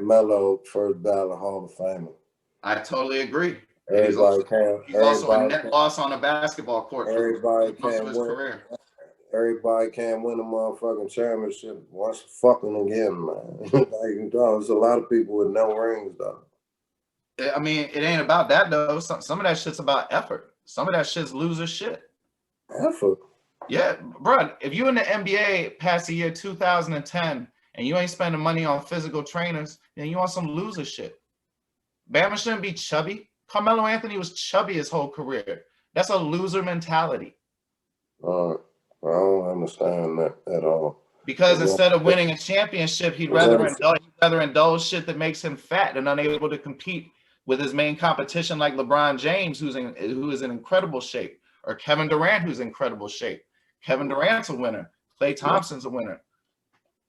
Melo first ballot Hall of Famer. I totally agree. And he's Everybody also a net can, loss on a basketball court for most of his career. everybody can't win a motherfucking championship once fucking again, man. Like, there's a lot of people with no rings, though. I mean, it ain't about that, though. Some of that shit's about effort. Some of that shit's loser shit. Effort? Yeah, bro. If you in the NBA past the year 2010 and you ain't spending money on physical trainers, then you want some loser shit. Bama shouldn't be chubby. Carmelo Anthony was chubby his whole career. That's a loser mentality. I don't understand that at all. Because instead of winning a championship, he'd rather indulge shit that makes him fat and unable to compete with his main competition, like LeBron James, who is in incredible shape, or Kevin Durant, who's in incredible shape. Kevin Durant's a winner. Klay Thompson's a winner.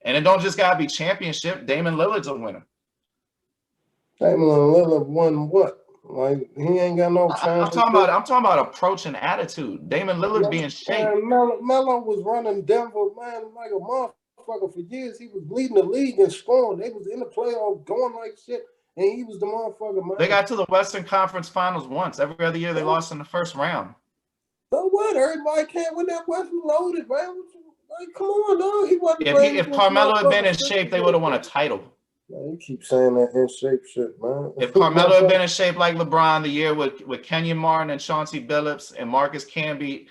And it don't just gotta be championship. Damian Lillard's a winner. Damian Lillard won what? Like, he ain't got no chance. I'm talking about approach and attitude. Damian Lillard being shape. Melo was running Denver, man, like a motherfucker for years. He was leading the league in scoring. They was in the playoffs going like shit, and he was the motherfucker, man. They got to the Western Conference Finals once. Every other year they lost in the first round. So what? Everybody can't win that West loaded, man. Like, come on, dog. He wasn't. If Carmelo had been in shape, they would have won a title. Man, you keep saying that in shape shit, man. If Carmelo had been in shape like LeBron the year with Kenyon Martin and Chauncey Billups and Marcus Camby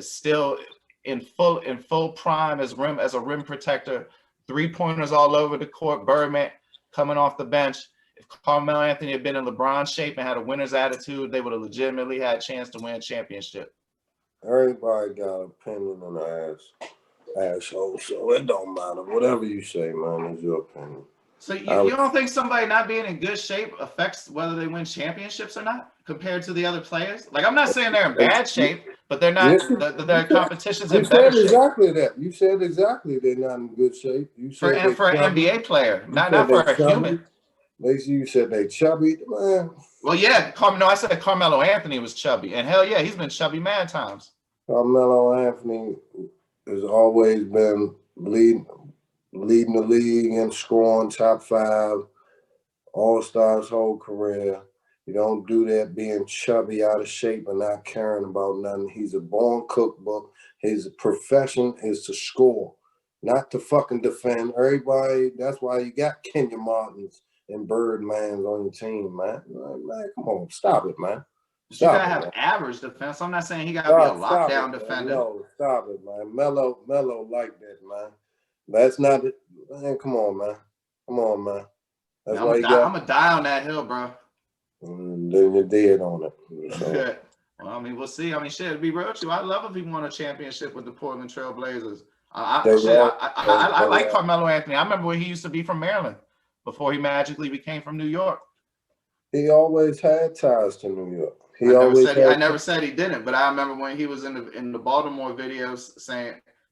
still in full prime as a rim protector, 3-pointers all over the court, Birdman coming off the bench. If Carmelo Anthony had been in LeBron shape and had a winner's attitude, they would have legitimately had a chance to win a championship. Everybody got an opinion in the asshole, so it don't matter. Whatever you say, man, is your opinion. So you don't think somebody not being in good shape affects whether they win championships or not compared to the other players? Like, I'm not saying they're in bad shape, but they're not. Their competition's in better shape. You said exactly that. You said exactly they're not in good shape. You said for an NBA player, not for a human. You said they chubby, man. Well, yeah, I said Carmelo Anthony was chubby, and hell yeah, he's been chubby mad times. Carmelo Anthony has always been leading the league in scoring, top 5, all-stars whole career. You don't do that being chubby, out of shape, and not caring about nothing. He's a born cookbook. His profession is to score, not to fucking defend. Everybody, that's why you got Kenyon Martins and Birdmans on your team, man. Man, come on, stop it, man. You gotta have average defense. I'm not saying he gotta be a lockdown defender. No, stop it, man. Melo like that, man. That's not it. Man, come on, man. Come on, man. That's why I'm gonna die on that hill, bro. Then you're dead on it. So. Well, I mean, we'll see. I mean, shit, to be real with you, I'd love if he won a championship with the Portland Trail Blazers. I like Carmelo Anthony. I remember when he used to be from Maryland before he magically became from New York. He always had ties to New York. I never said he didn't, but I remember when he was in the Baltimore videos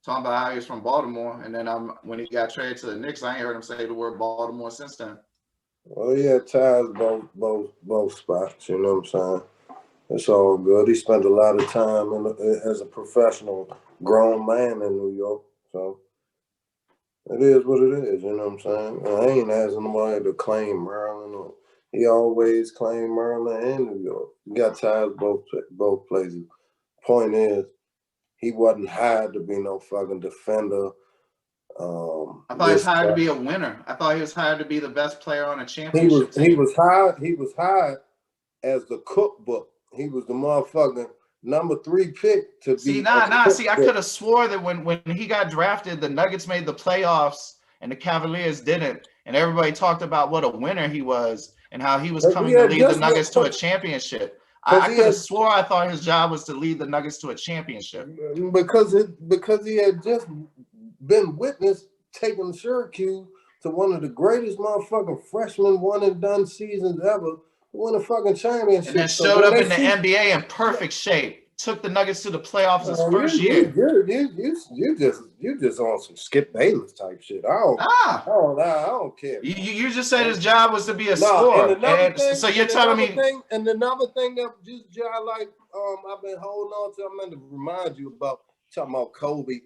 talking about how he was from Baltimore, and then when he got traded to the Knicks, I ain't heard him say the word Baltimore since then. Well, he had ties both spots. You know what I'm saying? It's all good. He spent a lot of time as a professional grown man in New York, so it is what it is. You know what I'm saying? I ain't asking nobody to claim Maryland. He always claimed Maryland and New York. He got ties both places. Point is, he wasn't hired to be no fucking defender. I thought he was hired to be a winner. I thought he was hired to be the best player on a championship team. He was hired as the cookbook. He was the motherfucking number 3 pick to be. See, I could have swore that when he got drafted, the Nuggets made the playoffs and the Cavaliers didn't, and everybody talked about what a winner he was and how he was coming to lead the Nuggets to a championship. I could have swore I thought his job was to lead the Nuggets to a championship. Because he had just been witnessed taking Syracuse to one of the greatest motherfucking freshman one-and-done seasons ever, win a fucking championship. And then showed up in the NBA in perfect shape. Took the Nuggets to the playoffs his first year. You just on some Skip Bayless type shit. I don't care. You just said his job was to be a scorer. So you're telling me. And another thing that I've been holding on to. I'm going to remind you about talking about Kobe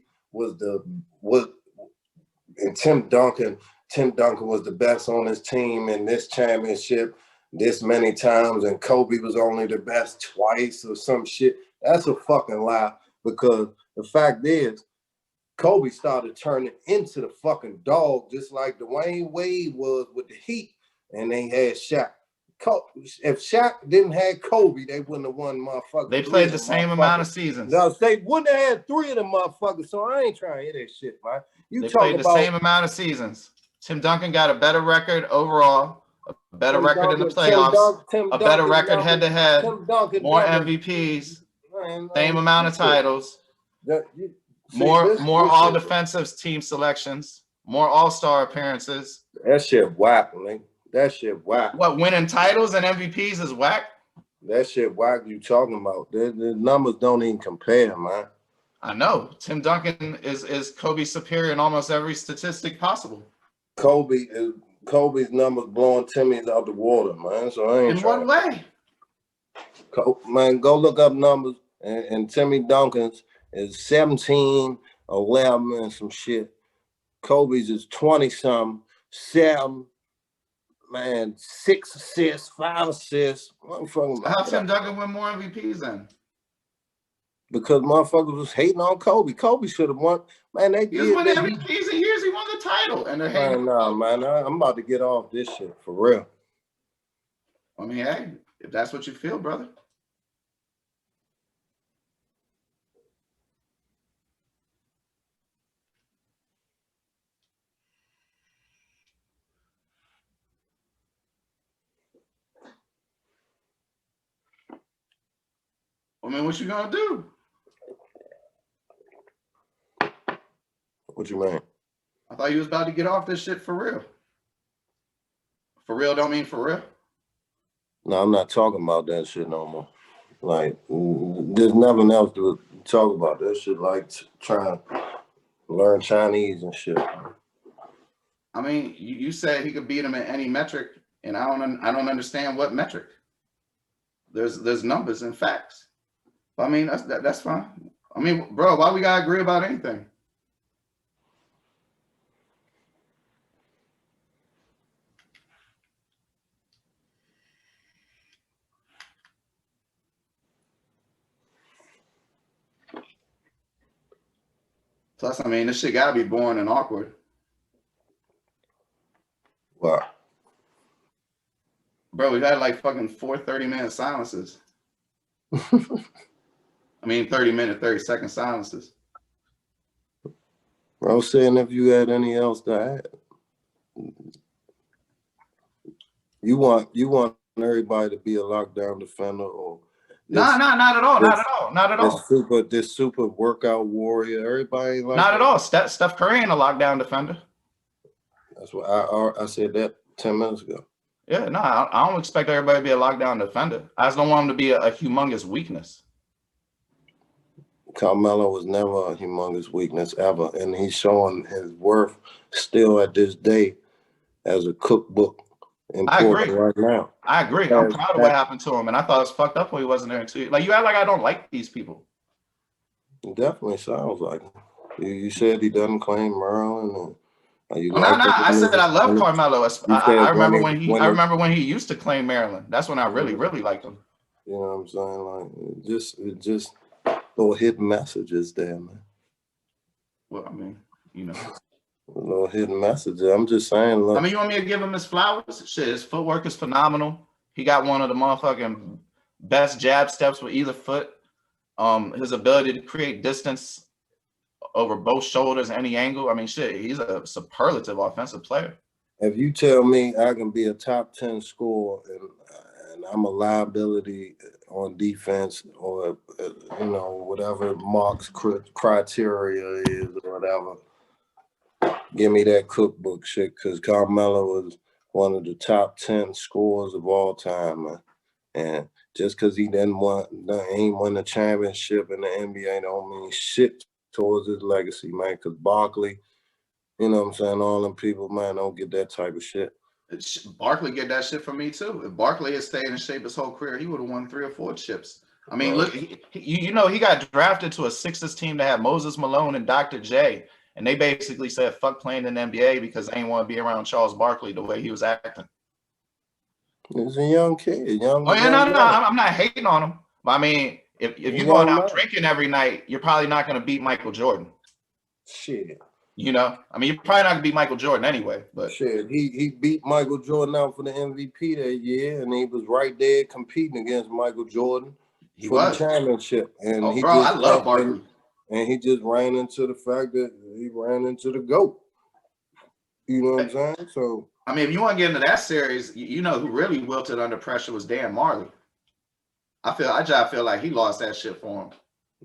and Tim Duncan. Tim Duncan was the best on his team in this championship. this many times and Kobe was only the best twice or some shit. That's a fucking lie, because the fact is, Kobe started turning into the fucking dog, just like Dwayne Wade was with the Heat, and they had Shaq. If Shaq didn't have Kobe, they wouldn't have won motherfuckers. They played the same amount of seasons. No, they wouldn't have had 3 of them motherfuckers, so I ain't trying to hear that shit, man. They played the same amount of seasons. Tim Duncan got a better record overall, a better record in the playoffs, a better record head-to-head, more MVPs, same amount of titles, more all-defensive team selections, more all-star appearances. That shit whack, man. That shit whack. What, winning titles and MVPs is whack? That shit whack you talking about. The numbers don't even compare, man. I know. Tim Duncan is Kobe superior in almost every statistic possible. Kobe's numbers blowing Timmy's out the water, man. So I ain't. In what way? Man, go look up numbers, and Timmy Duncan's is 17, 11, and some shit. Kobe's is 20-something, 7, man, 6 assists, 5 assists. How Tim Duncan win more MVPs then? Because motherfuckers was hating on Kobe. Kobe should have won. Man, he was winning MVPs in years. He won the title, and they're hating. Man, I'm about to get off this shit for real. I mean, hey, if that's what you feel, brother. I mean, what you gonna do? What you mean? I thought you was about to get off this shit for real. For real don't mean for real. No, I'm not talking about that shit no more. Like, there's nothing else to talk about. That shit like trying to learn Chinese and shit. I mean, you said he could beat him in any metric, and I don't understand what metric. There's numbers and facts. I mean, that's fine. I mean, bro, why we gotta agree about anything? Plus, I mean, this shit gotta be boring and awkward. Wow. Bro, we've had like fucking 4 30-minute silences. I mean, 30-minute, 30-second silences. I was saying if you had any else to add. You want everybody to be a lockdown defender or not at all. Not at all. This super workout warrior. Everybody like not that. At all. Steph Curry ain't a lockdown defender. That's what I said that 10 minutes ago. Yeah, no, I don't expect everybody to be a lockdown defender. I just don't want him to be a humongous weakness. Carmelo was never a humongous weakness ever, and he's showing his worth still at this day as a cookbook. I agree. Right now. I agree. I'm proud of what happened to him, and I thought it was fucked up when he wasn't there too. Like, you act like I don't like these people. It definitely sounds like it. You said he doesn't claim Maryland. I said I love Carmelo. I remember when he used to claim Maryland. That's when I really liked him. You know what I'm saying? Like, it just little hidden messages there, man. Well, I mean, you know. A little hidden messages. I'm just saying, look. I mean, you want me to give him his flowers? Shit, his footwork is phenomenal. He got one of the motherfucking best jab steps with either foot. His ability to create distance over both shoulders, any angle. I mean, shit, he's a superlative offensive player. If you tell me I can be a top 10 scorer and I'm a liability on defense or, whatever Mark's criteria is or whatever, give me that cookbook shit, because Carmelo was one of the top 10 scorers of all time, man. And just because he ain't won the championship in the NBA don't mean shit towards his legacy, man. Because Barkley, you know what I'm saying, all them people, man, don't get that type of shit. Barkley get that shit from me, too. If Barkley had stayed in shape his whole career, he would have won 3 or 4 chips. I mean, look, he got drafted to a Sixers team that had Moses Malone and Dr. J. And they basically said, fuck playing in the NBA because they didn't want to be around Charles Barkley the way he was acting. He's a young kid, young. Oh yeah, young no, guy. I'm not hating on him. But I mean, if you're going Young out man. drinking every night, you're probably not going to beat Michael Jordan. Shit. You know, I mean, you're probably not going to beat Michael Jordan anyway. But shit, he beat Michael Jordan out for the MVP that year, and he was right there competing against Michael Jordan for the championship. And oh, bro, I love Barkley. And he just ran into the fact that he ran into the GOAT. You know what I'm saying? So I mean, if you want to get into that series, you know who really wilted under pressure was Dan Marley. I just feel like he lost that shit for him.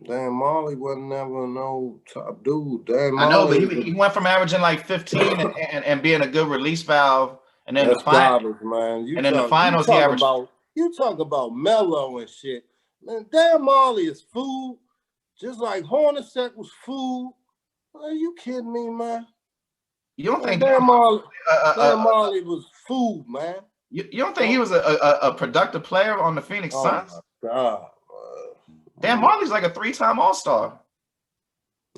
Dan Marley wasn't never no top dude. Dan Marley, I know, but he went from averaging like 15 and being a good release valve, and then the finals, man. And then the finals, he averaged. You talk about Melo and shit. Man, Dan Marley is food, just like Hornacek was food. Are you kidding me, man? You don't think Dan Marley was food, man? You don't think he was a productive player on the Phoenix Suns? My God, Dan Marley's like a 3-time All-Star.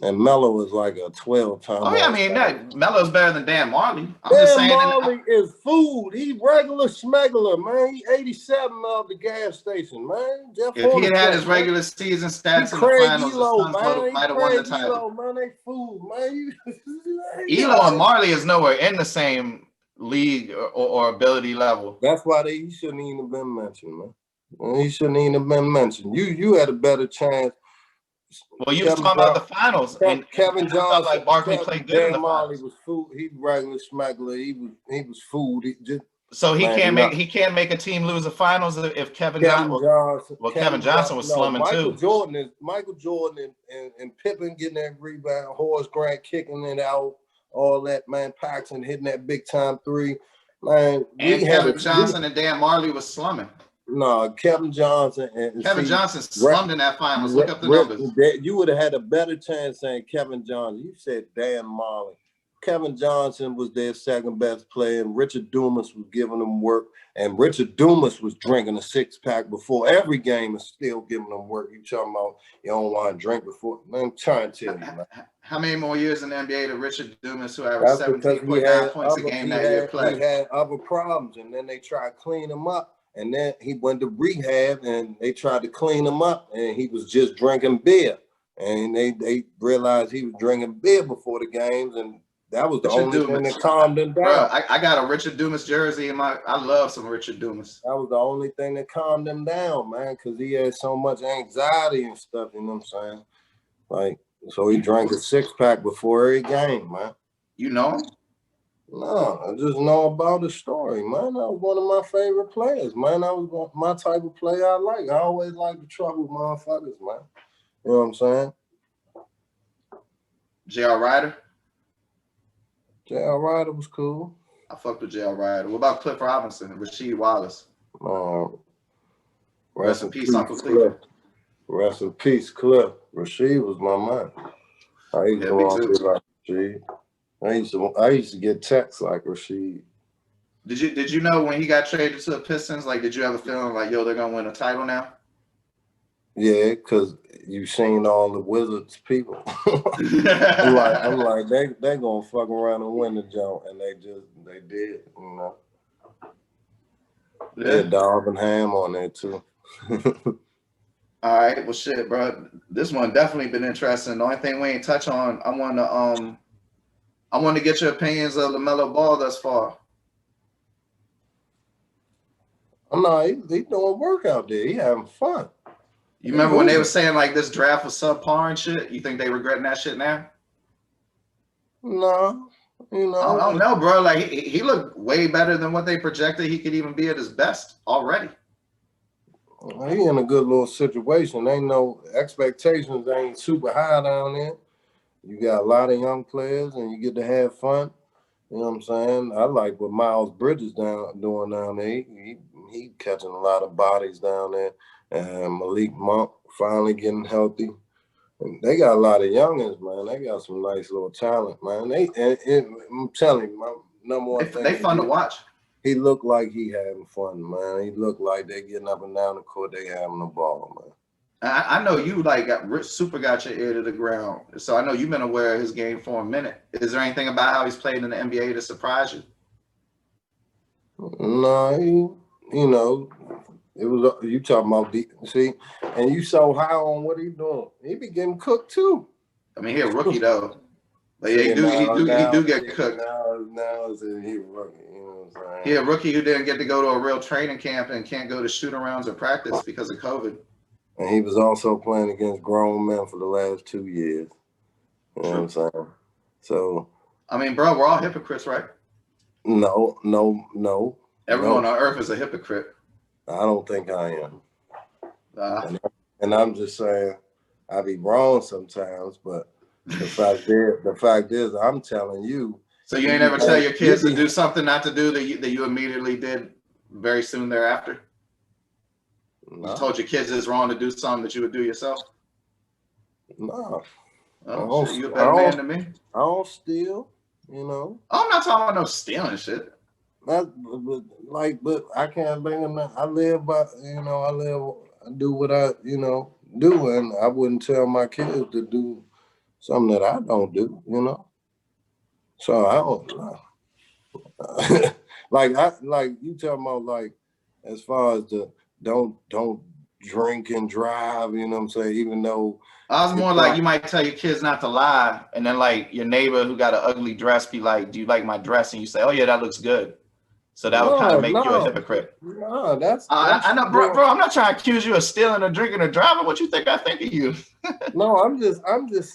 And Melo was like a 12-time. Oh yeah, I mean Melo's better than Dan Marley. Dan Marley is food. He regular schmegular, man. He 87 of the gas station, man. If he had his regular season stats in the finals, the Suns might have won the title. Man, they food, man. Elo and Marley is nowhere in the same league or ability level. That's why he shouldn't even have been mentioned, man. He shouldn't even have been mentioned. You had a better chance. Well, you was talking about the finals, and Kevin Johnson, like Barkley played good in the Marley finals. was food. He regular schmegular. He was food. So he can't make a team lose the finals if Kevin Johnson. Well, Kevin Johnson was slumming too. Michael Jordan and Pippen getting that rebound, Horace Grant kicking it out, all that, man. Paxson hitting that big time three, man. And Kevin Johnson and Dan Marley was slumming. No, Kevin Johnson slummed in that finals. Look up the numbers. You would have had a better chance saying Kevin Johnson. You said Dan Marley. Kevin Johnson was their second best player, and Richard Dumas was giving them work. And Richard Dumas was drinking a 6-pack before every game and still giving them work. You talking about you don't want to drink before? I'm trying to tell you, man. How many more years in the NBA did Richard Dumas, who averaged 17.9 points a game that year, play? He had other problems, and then they tried to clean him up. And then he went to rehab, and they tried to clean him up, and he was just drinking beer. And they realized he was drinking beer before the games, and that was the only thing that calmed him down. Bro, I got a Richard Dumas jersey in I love some Richard Dumas. That was the only thing that calmed him down, man, because he had so much anxiety and stuff, you know what I'm saying? Like, so he drank a 6-pack before every game, man. You know him? No, I just know about the story, man. That was one of my favorite players, man. That was my type of player I like. I always like to trouble motherfuckers, man. You know what I'm saying? J.R. Ryder? J.R. Ryder was cool. I fucked with J.R. Ryder. What about Cliff Robinson and Rasheed Wallace? Rest in peace, Uncle Cliff. Rest in peace, Cliff. Rasheed was my man. I used to want to be like Rasheed. I used to get texts like Rasheed. Did you know when he got traded to the Pistons? Like, did you have a feeling like, yo, they're gonna win a title now? Yeah, because you've seen all the Wizards people. I'm like, they gonna fuck around and win the jump, and they did, you know. Yeah, Darvin Ham on there too. All right, well, shit, bro. This one definitely been interesting. The only thing we ain't touch on, I want to get your opinions of LaMelo Ball thus far. No, he doing work out there. He having fun. You remember when they were saying like this draft was subpar and shit? You think they regretting that shit now? No, you know. I don't know, bro. Like he looked way better than what they projected he could even be at his best already. He in a good little situation. Ain't no expectations ain't super high down there. You got a lot of young players, and you get to have fun. You know what I'm saying? I like what Miles Bridges doing down there. He catching a lot of bodies down there. And Malik Monk finally getting healthy. And they got a lot of youngins, man. They got some nice little talent, man. I'm telling you, my number one thing. They fun to watch. He looked like he having fun, man. He looked like they getting up and down the court. They having the ball, man. I know you like got your ear to the ground. So I know you've been aware of his game for a minute. Is there anything about how he's played in the NBA to surprise you? No, you know, it was you talking about see, and you so high on what he doing. He be getting cooked too. I mean, he a rookie though. But yeah, he do get cooked. Now is he a rookie? You know what I'm saying? He a rookie who didn't get to go to a real training camp and can't go to shoot arounds or practice because of COVID. And he was also playing against grown men for the last 2 years. You know what I'm saying? So I mean, bro, we're all hypocrites, right? No. Everyone on earth is a hypocrite. I don't think I am. And I'm just saying I be wrong sometimes, but the fact is, I'm telling you. So you ain't ever tell your kids to do something not to do that you immediately did very soon thereafter? No. You told your kids it's wrong to do something that you would do yourself? No. Oh, shit, you a better man than me? I don't steal, you know. Oh, I'm not talking about no stealing shit. But I can't bring them. I live by, you know, I do what I, you know, do, and I wouldn't tell my kids to do something that I don't do, you know. So I don't like you talking about, like, as far as the don't drink and drive, you know what I'm saying, even though I was more like, you might tell your kids not to lie, and then like your neighbor who got an ugly dress be like, do you like my dress? And you say, oh yeah, that looks good. So that would kind of make you a hypocrite. No, that's I know, bro. I'm not trying to accuse you of stealing or drinking or driving. What you think I think of you? No, I'm just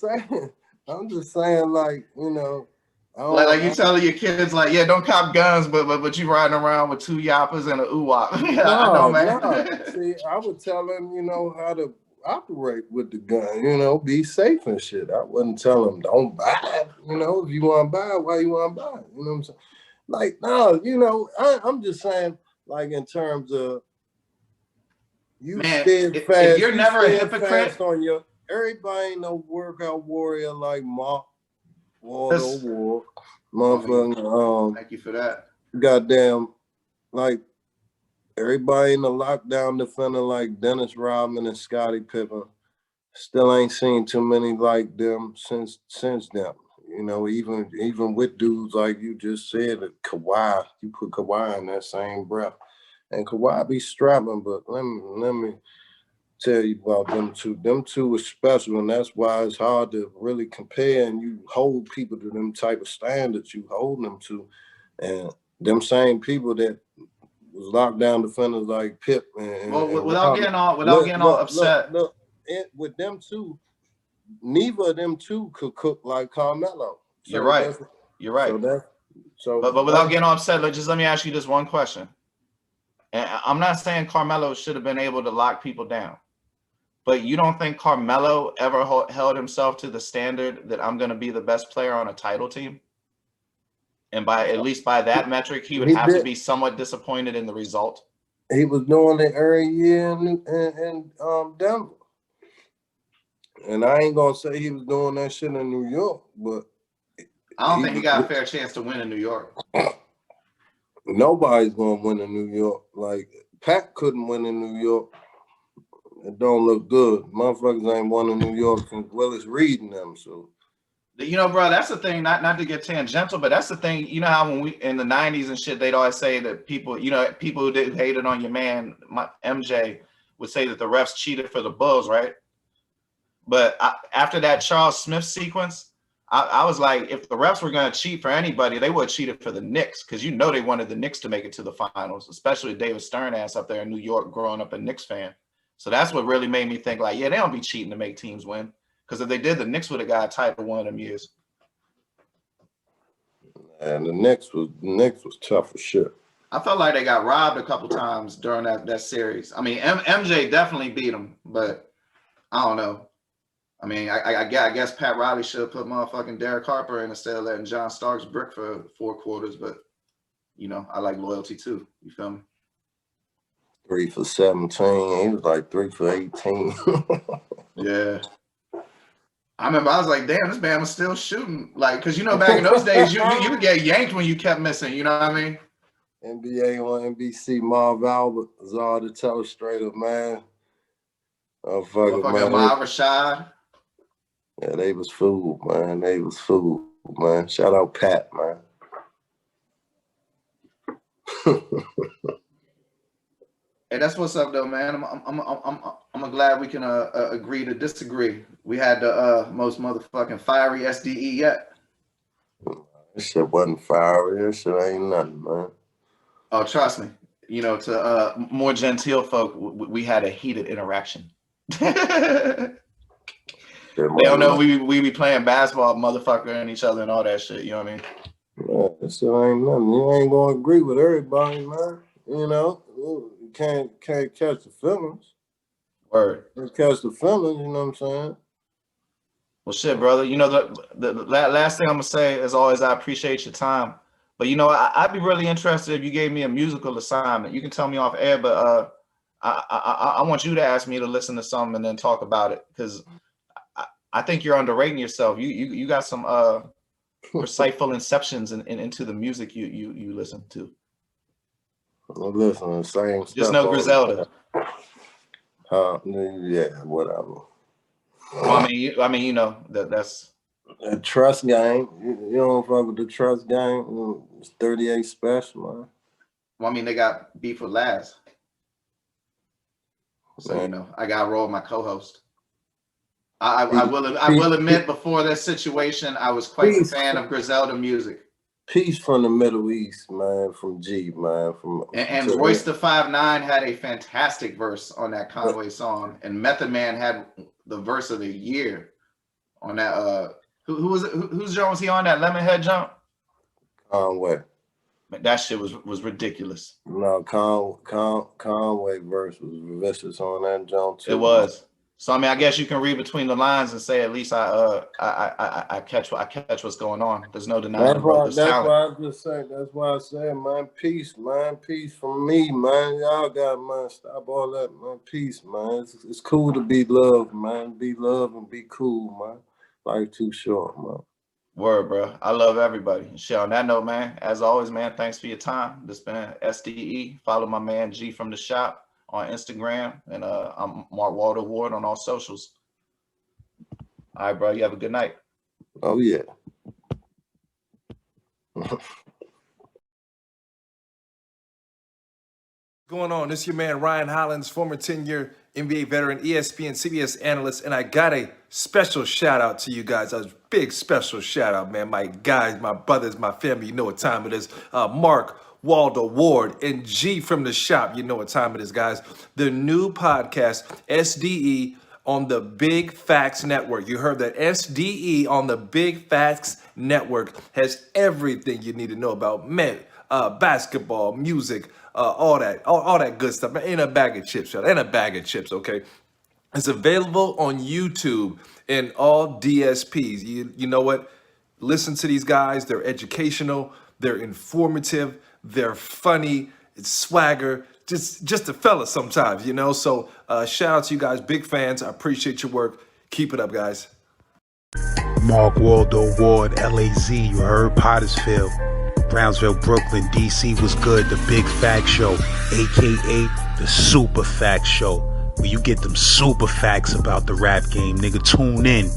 saying. I'm just saying, like, you know, like you telling your kids, like, yeah, don't cop guns, but you riding around with 2 yappas and an ooh-wop. I know, man. No. See, I would tell them, you know, how to operate with the gun, you know, be safe and shit. I wouldn't tell them don't buy it. You know, if you want to buy it, why you want to buy it? You know what I'm saying? Like, no, you know, I'm just saying, like, in terms of you steadfast. If you're never a hypocrite on your, everybody ain't no workout warrior like Mark Ward, motherfucker. Thank you for that. Goddamn, like, everybody in the lockdown defender like Dennis Rodman and Scottie Pippen. Still ain't seen too many like them since them. You know, even with dudes like you just said, Kawhi, you put Kawhi in that same breath. And Kawhi be strapping, but let me tell you about them two. Them two are special, and that's why it's hard to really compare, and you hold people to them type of standards you hold them to. And them same people that was lockdown defenders like Pip and without getting all upset. Look, with them two, neither of them two could cook like Carmelo. So you're right. You're right. But without getting all upset, let me ask you this one question. And I'm not saying Carmelo should have been able to lock people down, but you don't think Carmelo ever held himself to the standard that I'm going to be the best player on a title team? And at least by that metric, he would have to be somewhat disappointed in the result. He was doing it every year in Denver. And I ain't going to say he was doing that shit in New York, but I don't think he got a fair chance to win in New York. Nobody's going to win in New York. Like, Pat couldn't win in New York. It don't look good. Motherfuckers ain't won in New York since Willis Reed and them, so. You know, bro, that's the thing, not to get tangential, but that's the thing, you know how when we, in the 90s and shit, they'd always say that people, you know, people who hated on your man, MJ, would say that the refs cheated for the Bulls, right? But after that Charles Smith sequence, I was like, if the refs were going to cheat for anybody, they would have cheated for the Knicks, because you know they wanted the Knicks to make it to the finals, especially David Stern ass up there in New York growing up a Knicks fan. So that's what really made me think, like, yeah, they don't be cheating to make teams win. Because if they did, the Knicks would have got a title one of them years. And the Knicks was tough as shit. I felt like they got robbed a couple times during that series. I mean, MJ definitely beat them, but I don't know. I mean, I guess Pat Riley should have put motherfucking Derek Harper in instead of letting John Starks brick for 4 quarters. But, you know, I like loyalty too. You feel me? 3 for 17. He was like 3 for 18. Yeah. I remember I was like, damn, this man was still shooting. Like, because, you know, back in those days, you would get yanked when you kept missing. You know what I mean? NBA on NBC, Marv Albert was all the telestrator, man. Oh, fucking Marv Rashad. Yeah, they was fooled, man. They was fooled, man. Shout out Pat, man. that's what's up, though, man. I'm glad we can agree to disagree. We had the most motherfucking fiery S.D.E. yet. This shit wasn't fiery. This shit ain't nothing, man. Oh, trust me. You know, to more genteel folk, we had a heated interaction. They don't know we be playing basketball, motherfucker, and each other and all that shit. You know what I mean? Man, this shit ain't nothing. You ain't gonna agree with everybody, man. You know, you can't catch the feelings. Word. Can't catch the feelings. You know what I'm saying? Well, shit, brother. You know, the last thing I'm gonna say, as always, I appreciate your time. But you know, I'd be really interested if you gave me a musical assignment. You can tell me off air, but I want you to ask me to listen to something and then talk about it, because I think you're underrating yourself. You got some insightful inceptions into the music you listen to. Listen, same Just stuff. no Griselda. Yeah, whatever. Well, I mean, you know that's a trust gang. You don't fuck with the trust gang. It's 38 special, man. Well, I mean, they got beef with Laz, so man, you know, I got to roll with my co-host. I will admit, before that situation, I was quite a fan of Griselda music. Peace from the Middle East, man. From G, man. And Royce the 5'9" had a fantastic verse on that Conway song, and Method Man had the verse of the year on that. Who was it? Whose jump was he on? That Lemonhead jump? Conway. That shit was ridiculous. No, Conway verse was vicious on that jump too. It was. So I mean, I guess you can read between the lines and say at least I catch what's going on. There's no denying that's why I say, man, peace from me, man. Y'all got, man, stop all that, man. Peace, man. It's cool to be loved, man. Be loved and be cool, man. Life too short, man. Word, bro. I love everybody. Shit, on that note, man, as always, man, thanks for your time. This been S.D.E. Follow my man G from the shop on Instagram, and I'm Mark Waldo Ward on all socials. All right, bro. You have a good night. Oh yeah. Going on? This is your man Ryan Hollins, former 10-year NBA veteran, ESPN, CBS analyst, and I got a special shout out to you guys. A big special shout out, man. My guys, my brothers, my family. You know what time it is. Mark Waldo Ward and G from the shop. You know what time it is, guys. The new podcast, S.D.E. on the Big Facts Network. You heard that. S.D.E. on the Big Facts Network has everything you need to know about men, basketball, music, all that good stuff. Ain't a bag of chips, y'all. Ain't a bag of chips, okay? It's available on YouTube and all DSPs. You know what? Listen to these guys. They're educational. They're informative. They're funny. It's swagger. Just a fella sometimes, you know? So shout out to you guys. Big fans. I appreciate your work. Keep it up, guys. Mark Waldo Ward, LAZ. You heard? Pottersville, Brownsville, Brooklyn, DC was good. The Big Fact Show, a.k.a. the Super Fact Show, where you get them super facts about the rap game. Nigga, tune in.